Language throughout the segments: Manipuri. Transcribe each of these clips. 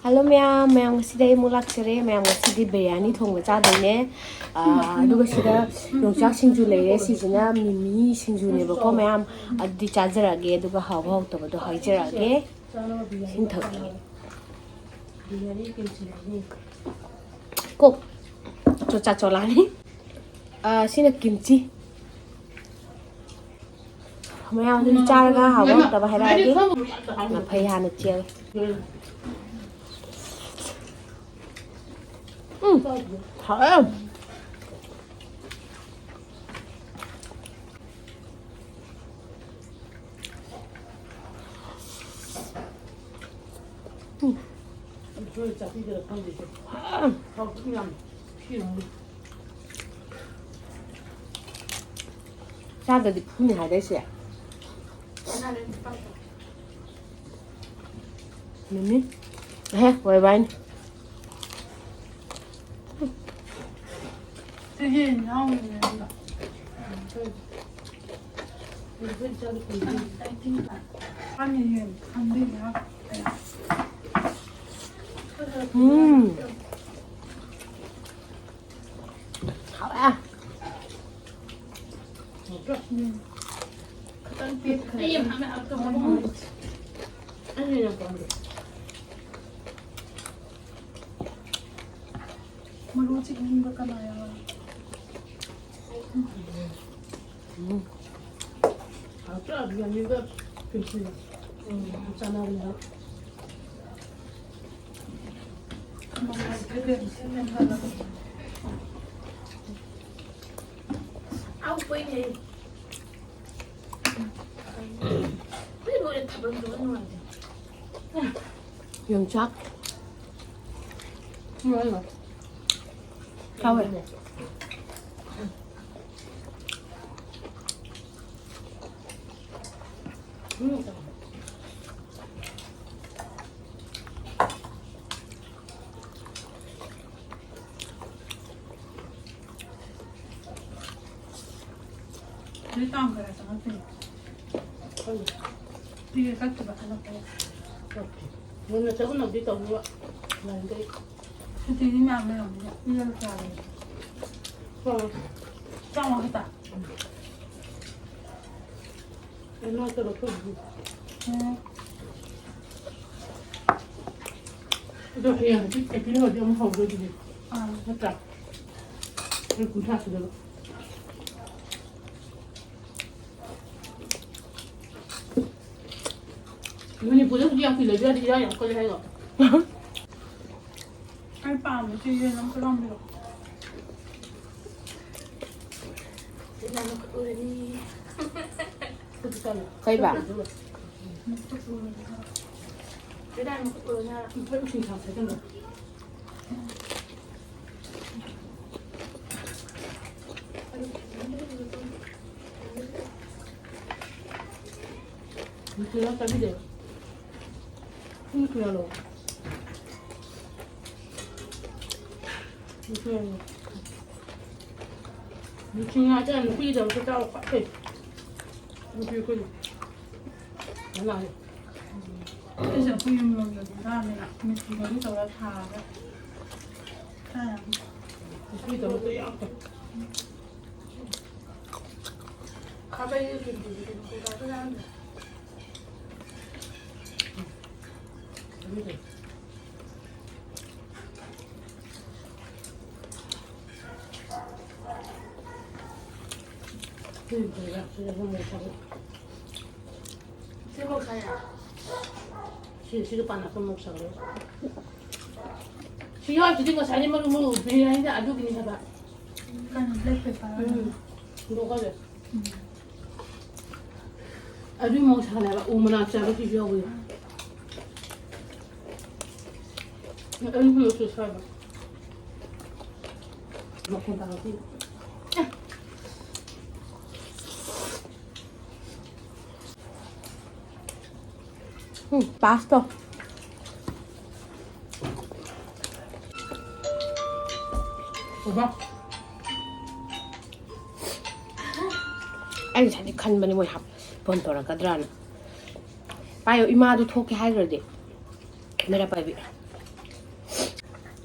Hello ma'am today mulak sere ma'am today biryani thong cha dine aduga sida yongchak singju leire sijina mimi singju ne ba ko ma'am adi cha jara ge aduga haw haw to do hai jara ge sin thak ko cho cha chola ni sina kimchi ma'am du cha ga haw haw to ba hai ra ge na phai ha na che thơm. Ra được không thì hay đấy sẽ. Mình đi. Waiwai. 这些你让我们的，对，你会叫你回去再听吧。他们也看对了，哎呀，好啊。哎呀，他们还跟我们，哎呀，搞的。 Malucik hingga kana ya. Ada yang juga kecil. Sana ya. Apa ini? Ini boleh tabung dulu aja. Yongchak. Mana? haowe. Ini tang kaya sama tu. Ini kat tu bahan apa? Mana cakap nak di tahu buat, nanti. Jadi ini mana yang ini yang cari. Jangan kita. Ini terus tu. Dah ya, jadi ni dia mau hawa jadi. Betul. Ini kuda sudah. Ini boleh dia pilih dia yang kau lihat. Ai bảo một chị nó có làm được. Cây bạc. Cái này một cái nha, phải uống thẳng thấy cái này. Mình cứ nói cái gì đấy. Không cứ nói. Mình nghe cho anh bây giờ cái tao phải thịt, mình chưa có gì, nó là bây giờ bây giờ mình làm ra này nè, mình chỉ có đi tàu là thà đấy, thà, bây giờ tôi ăn thôi,咖啡就煮到这样子，最后开呀，是个办了分木上的。是要是这个菜你们没别人家就给你看吧。看来被发了。多好的。啊，对毛菜来了，我们那吃不起学会。那你们吃菜吧。我看到了。 맛있어. 오빠? anh sẽ đi khăn bên ngoài học bọn tôi là cái drama bây giờ ima tôi thôi cái hai rồi đi mày đã phải bị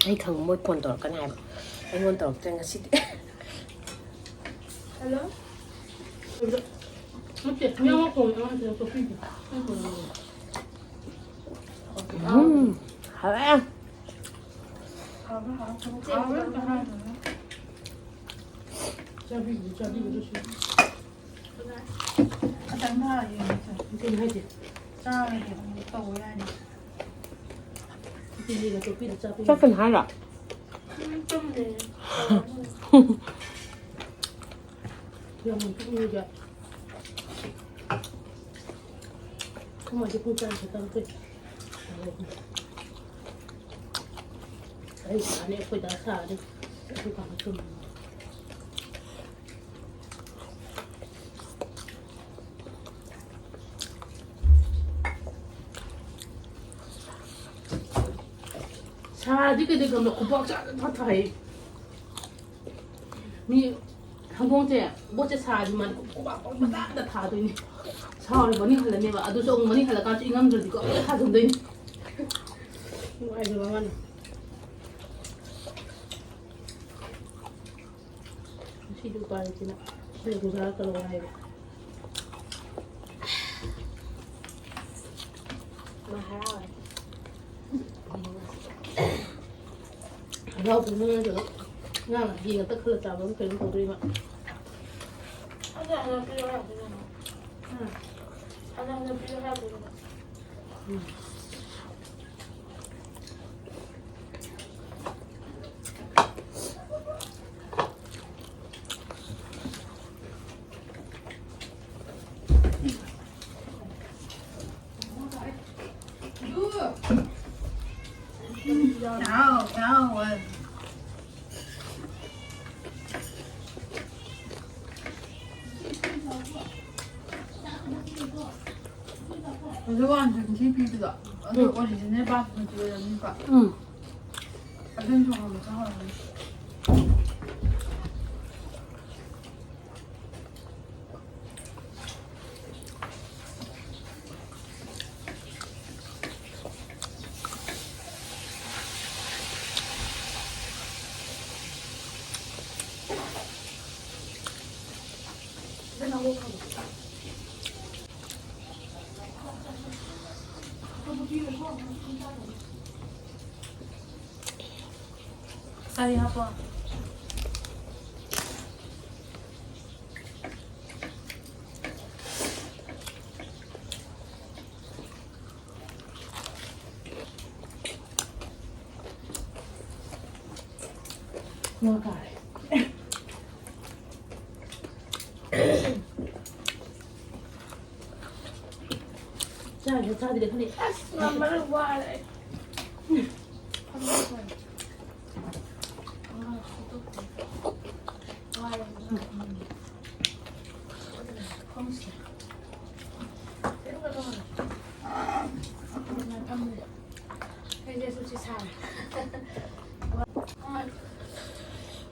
ꯑꯩ ꯈꯪꯕ ꯃꯣꯏ ꯐꯣꯟ ꯇꯧꯔꯛꯀꯅꯤ ꯍꯥꯏꯕ ꯑꯩꯉꯣꯟꯗ ꯇꯧꯔꯛꯇ꯭ꯔꯦ ꯉꯁꯤꯗꯤ ꯍꯜꯂꯣ ꯅꯠꯇꯦ ꯃꯌꯥꯝ ꯊꯣꯡꯉꯦ ꯑꯉꯥꯡꯁꯤꯅ ꯇꯣꯛꯄꯤꯒꯦ 하왜 짜비고 조심 이렇게 해야지 비리가 또 비리 짜비 조금 하라 좀네 그냥 좀 이게 그만 이제 공짜로 줬다가 끝 아이 안에 거기다 사야지 그거 하나 좀 샤디게 되고 너 고박자 다 타해 니 항공제 뭐제 사지만 고박고박 다 타더니 샤워를 많이 할래네봐 아도 좀 많이 할라가 좀 인감들도 거 하던데 이거 아이들 망하네 시도 빠지나 시도 고사할 거라고 해야 마하라 rau cũng như được nga là gì người ta khơi chào vẫn kêu cầu đi mà我완전 TV다. 어디 전에 봤던 집이니까. 응 완전 좋아하는 거. 아니 아빠 뭐가 자, 이제 자들이 하니 엄마를 와래.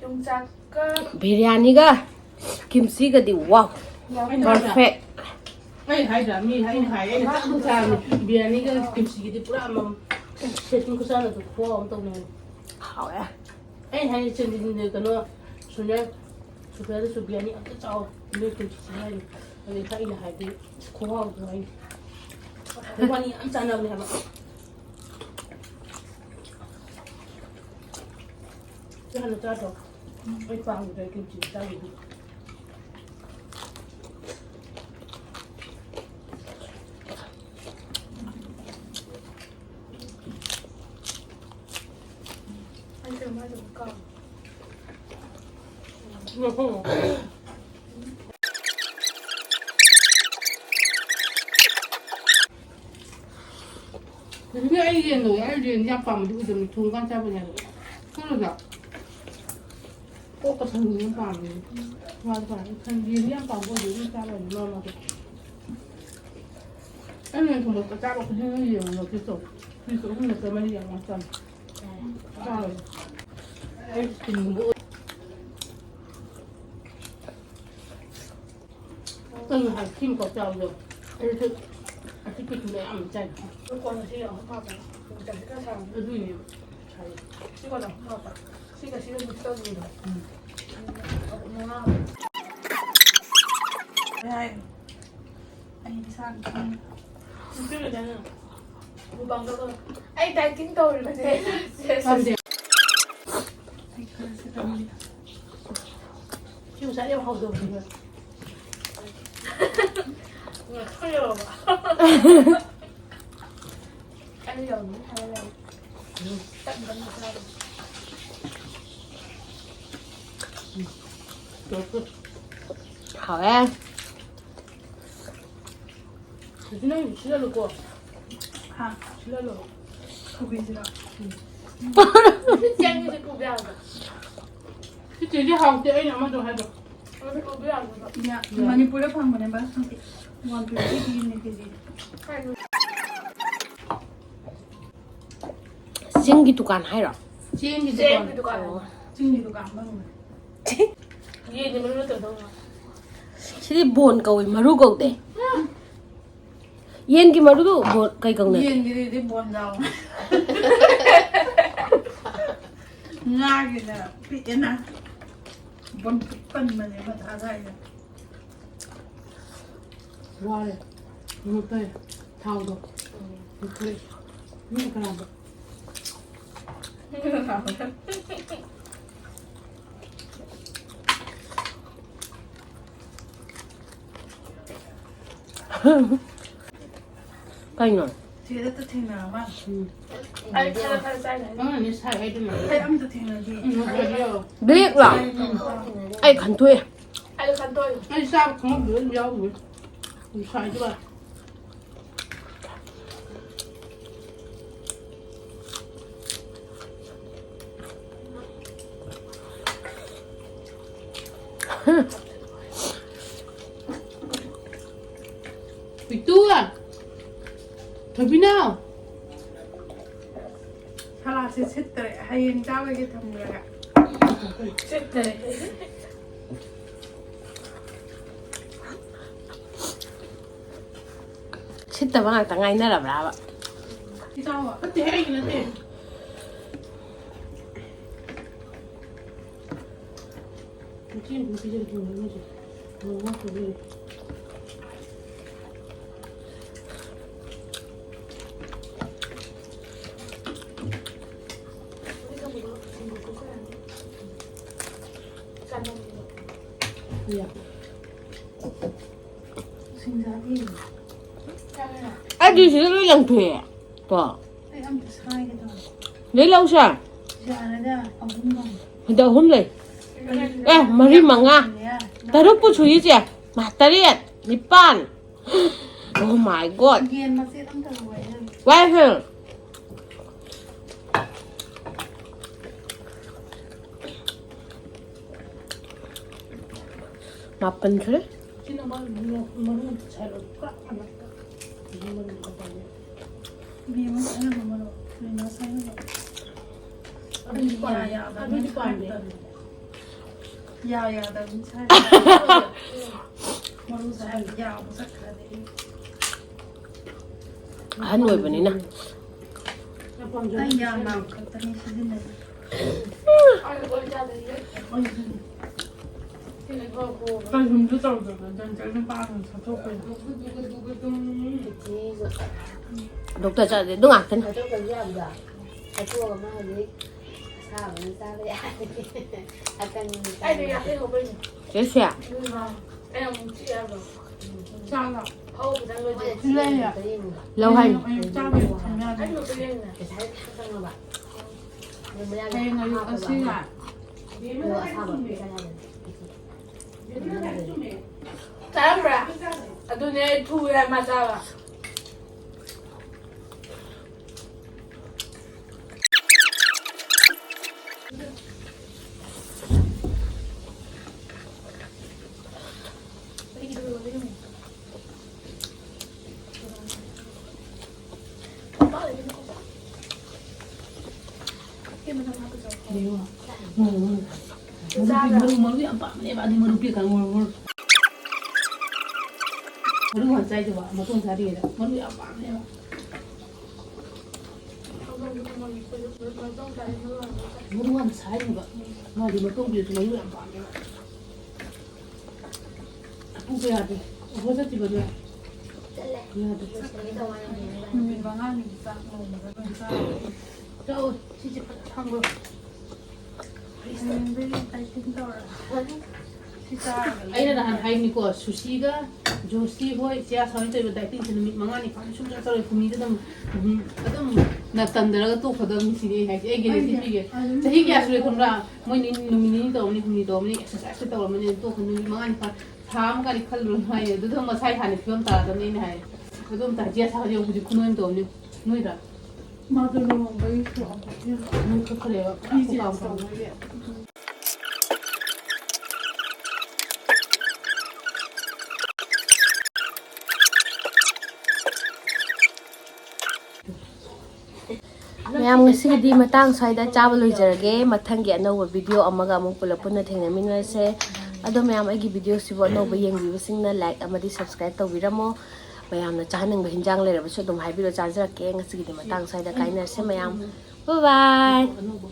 용작가 비리야니가 김치가디 와우 퍼펙트 아니 하이라미 하이 딱 사람 비리야니가 김치기도 뿌라면 세팅 구사는 또 구워 엄청 하왜 아니 하이 전진데 그거 소냐 수배도 수비야니 아까 짜오 이렇게 김치 하이 아니 하이나 하이 구워 그 하이 대관이 안 짜나보네 하면 하나 짜줘 이 빵도 김치 짜기 근데 이게 노야지 양파만 두고 좀 동간 잡으냐 그러다 꼭 같은 양파만 맞아 한 양파 뭐 요즘 잡아야 너무 아니 좀 먹고 잡아 그냥 이거 계속 근데 그만 양파 쌈 짜요 아이스크림 뭐 từng hạt kim có trào được đây thực cái thịt này ăn chảy 요거는 되게 안 하잖아. 용작가 사람. ở dưới này 찍어줘. 먹어봐. 시가 묻혀주고. anh sang 묻혀야 되는. mukbang đó thôi. Anh thấy kính tôi là thế. làm gì? anh sang sẽ làm gì 지금 자리에 하고 있는 그냥 털려봐. Anh giờ nghĩ hay là tận gần một lần. haowe 준영이 진짜 넣고 hả 진짜 넣어. không biết gì đâu Chanh như cô béo rồi. 진짜 이제 하고 때 애냐 맞아 해줘. Nó thấy cô béo rồi. dạ nhưng mà như bữa đó phòng của em bán xong ngon tuyệt cái gì này cái gì Hai người. 생기 두간 하이라 지인기 Xem thì 좀. tôi còn. chưng gì tôi cảm bao người Gì thì mình nó tưởng đâu mà. 시디 본 거위 마루 거대 옌기 마루도 본 거이 거네 nhiên cái gì đấy buồn giàu nga cái là bị thế nào buồn phân mà nếu mà thả ra rồi 좋아해. 이거 빼. 다오도. 그래. 이거 그냥 봐. 거이 너 thì rất là thành nào mà Anh thay sai này. 응, 이 사이 해주면. thấy âm được thành là gì 응, 그래요. 블랙라 아이 간토에 Anh được khăn tôi. 아니 싹 그만 물 야고 물. 이 사이 봐. 빅두야. 저기 nào. hay là sẽ xếp tệ hay em trao cái thầm người ạ Chết này. 진짜 방학 당가 있나라 브라바 thì sao ạ 그때 해야긴 한데. 지금 비즈를 좀 해야지. 그래. 야. sinh ra thì 아주 시를 양토에 또 thấy âm được sai cái thôi lấy lâu sao già đấy ra ông không bằng 근데 홈레 에 머리 망아 다르고 주의지 맞다리 니빤 오 마이 갓 Ghiền mà sẽ tâm thần vậy thôi 와이프 맛본 그래? 지난 머리는 잘 꽉 안 났다. 이 머리는 가봐야 vì nó sẽ là một độ vì nó sẽ là 아버지 빠. 아버지 빠인데. giàu giàu tầm sai mà lúc dài giàu rất là đấy 한 월분이나 anh giàu nào cần ta đi xin này Anh được cha đấy. ôi Thì lại vô cô. con dùng cái tàu rồi chân chân nó ba rồi sao thôi 녹다 자데 농아 든 Ở chỗ cần gì bây giờ? Ở chùa mà gì? Sao mà sao vậy? Ở cần Anh đi ăn cái hộp bên. 제시야 Em là chị em rồi. sao là Hâu thì đang lên. lên à lâu hành anh cha mình thành ra Anh được lên này. cái thái không mà bạn. Nhưng mà đây là ở xí à Đưa sao mà đi ra đây. 잘한다. 아, 너네 두에 맞아. 머리 안 빠. 내 바디 머리 삐까 머리. 머리 완전 좋아. 뭐 좀 자리에. 머리 안 빠. 내 봐. ꯃꯔꯨ ꯌꯥꯝ ꯁꯥꯏꯅꯦꯕ ꯃꯥꯗꯤ ꯃꯇꯣꯡꯕꯤꯗꯁꯨ ꯃꯔꯨ ꯌꯥꯝ ꯄꯥꯝꯃꯦꯕ ꯄꯨꯡ ꯀꯌꯥꯗꯤ ꯑꯣꯐꯔ ꯆꯠꯈꯤꯕꯗꯣ ꯆꯠꯂꯦ ꯌꯥꯗꯦ ꯂꯣꯏꯁꯤꯟꯒꯦ ꯇꯧꯕ ꯅꯨꯃꯤꯠ ꯃꯉꯥꯅꯤꯒꯤ ꯆꯥꯛ ꯅꯣꯡꯃꯗ ꯑꯗꯨꯝ ꯆꯥꯔꯦ ꯆꯥꯎ ꯁꯤꯁꯦ ꯊꯝꯈ꯭ꯔꯣ ꯍꯌꯦꯡꯗꯒꯤ ꯗꯥꯏꯇꯤꯡ ꯇꯧꯔꯒ ꯁꯤ ꯆꯥꯔꯒ ꯑꯩꯅ ꯅꯍꯥꯟ ꯍꯥꯏꯅꯤꯀꯣ ꯁꯨꯁꯤꯒ ꯖꯣꯁꯤ ꯍꯣꯏ ꯆꯤꯌꯥ ꯁꯥꯎꯅ ꯇꯧꯔꯤꯕ ꯗꯥꯏꯇꯤꯡꯁꯦ ꯅꯨꯃꯤꯠ 5ꯅꯤ ꯐꯥꯎ ꯁꯨꯡꯆꯠ ꯆꯠꯂꯣꯏ ꯐꯨꯃꯤꯗ ꯑꯗꯨꯝ ꯇꯟꯗꯔꯒ ꯇꯣꯛꯀꯗꯕꯅꯤ ꯁꯤꯗꯤ ꯑꯩ ꯍꯥꯏꯁꯦ ꯑꯩ ꯒꯦꯔꯦꯟꯇꯤ ꯄꯤꯒꯦ ꯆꯍꯤ ꯀꯌꯥ ꯁꯨꯔꯦ ꯈꯪꯕ꯭ꯔꯥ ꯃꯣꯏ ꯅꯨꯃꯤꯠ 2 ꯇꯧꯔꯝꯅꯤ 3 ꯇꯧꯔꯝꯅꯤ ꯑꯦꯛꯁꯔꯁꯥꯏꯁ ꯇꯧꯔꯝꯃꯅꯤ ꯇꯣꯛꯀ ꯅꯨꯃꯤꯠ 5ꯅꯤ ꯐꯥꯎ ꯊꯥ ꯑꯃꯒꯗꯤ ꯈꯜꯂꯨꯔꯅꯨ ꯍꯥꯏꯌꯦ ꯑꯗꯨꯗ ꯃꯁꯥꯏ ꯍꯥꯟꯅ ꯐꯤꯕꯝ ꯇꯥꯔꯗꯕꯅꯤ ꯑꯩꯅ ꯍꯥꯏꯌꯦ ꯑꯗꯨꯝ ꯇꯥ ꯆꯤꯌꯥ ꯁꯥꯎ ꯍꯧꯖꯤꯛ ꯈꯨꯅꯣꯏ ꯇꯧꯔꯝꯅꯤ ꯅꯣꯏꯗ ꯃꯥꯗꯣ ꯂꯨꯍꯣꯡꯕꯒꯤ ꯊꯣꯛꯑꯕꯒꯤ ꯅꯣꯏ ꯈꯠꯈ꯭ꯔꯦꯕ ꯐꯤꯁꯦ ꯇꯧꯕꯒꯤ ꯃꯌꯥꯝ ꯉꯁꯤꯒꯤꯗꯤ ꯃꯇꯥꯡ ꯁ꯭ꯋꯥꯏꯗ ꯆꯥꯕ ꯂꯣꯏꯖꯔꯒꯦ ꯃꯊꯪꯒꯤ ꯑꯅꯧꯕ ꯚꯤꯗꯤꯑꯣ ꯑꯃꯒ ꯑꯃꯨꯛ ꯄꯨꯂꯞ ꯄꯨꯟꯅ ꯊꯦꯡꯅꯃꯤꯟꯅꯔꯁꯦ ꯑꯗꯣ ꯃꯌꯥꯝ ꯑꯩꯒꯤ ꯚꯤꯗꯤꯑꯣꯁꯤꯕꯨ ꯑꯅꯧꯕ ꯌꯦꯡꯕꯤꯕꯁꯤꯡꯅ ꯂꯥꯏꯛ ꯑꯃꯗꯤ ꯁꯕꯁꯀ꯭ꯔꯥꯏꯕ ꯇꯧꯕꯤꯔꯝꯃꯣ ꯃꯌꯥꯝꯅ ꯆꯥꯍꯟꯅꯤꯡꯕ ꯍꯤꯟꯖꯥꯡ ꯂꯩꯔꯕꯁꯨ ꯑꯗꯨꯝ ꯍꯥꯏꯕꯤꯔꯣ ꯆꯥꯖꯔꯛꯀꯦ ꯉꯁꯤꯒꯤꯗꯤ ꯃꯇꯥꯡ ꯁ꯭ꯋꯥꯏꯗ ꯀꯥꯏꯅꯔꯁꯦ ꯃꯌꯥꯝ ꯕꯥꯏ ꯕꯥꯏ ꯑꯅꯧꯕ